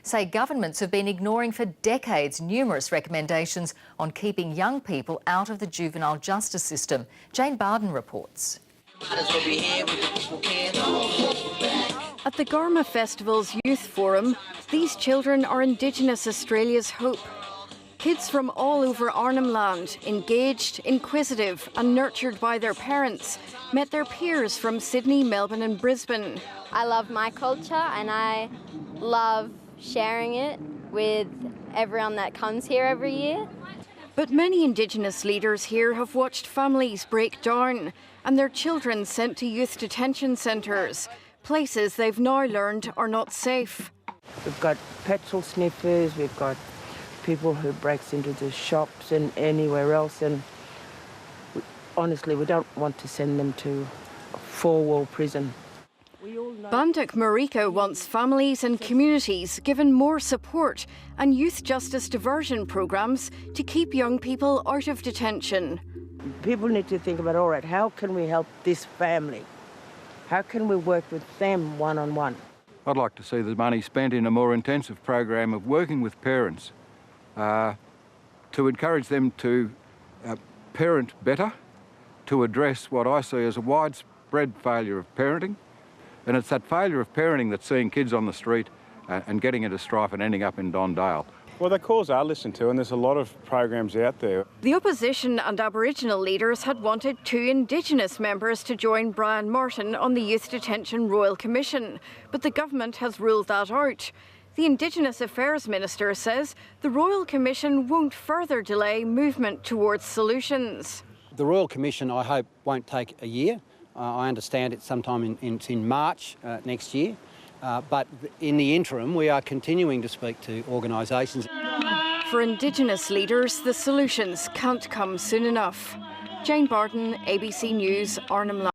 say governments have been ignoring for decades numerous recommendations on keeping young people out of the juvenile justice system. Jane Barden reports. At the Garma Festival's Youth Forum, these children are Indigenous Australia's hope. Kids from all over Arnhem Land, engaged, inquisitive and nurtured by their parents, met their peers from Sydney, Melbourne and Brisbane. I love my culture and I love sharing it with everyone that comes here every year. But many Indigenous leaders here have watched families break down and their children sent to youth detention centres, places they've now learned are not safe. We've got petrol sniffers, we've got people who breaks into the shops and anywhere else, and honestly we don't want to send them to a four-wall prison. Bandak Marika wants families and communities given more support and youth justice diversion programs to keep young people out of detention. People need to think about, all right, how can we help this family? How can we work with them one-on-one? I'd like to see the money spent in a more intensive program of working with parents to encourage them to parent better, to address what I see as a widespread failure of parenting. And it's that failure of parenting that's seeing kids on the street and getting into strife and ending up in Don Dale. Well, the calls are listened to and there's a lot of programs out there. The opposition and Aboriginal leaders had wanted 2 Indigenous members to join Brian Martin on the Youth Detention Royal Commission, but the government has ruled that out. The Indigenous Affairs Minister says the Royal Commission won't further delay movement towards solutions. The Royal Commission, I hope, won't take a year. I understand it's sometime in March next year. But in the interim, we are continuing to speak to organisations. For Indigenous leaders, the solutions can't come soon enough. Jane Barden, ABC News, Arnhem Land.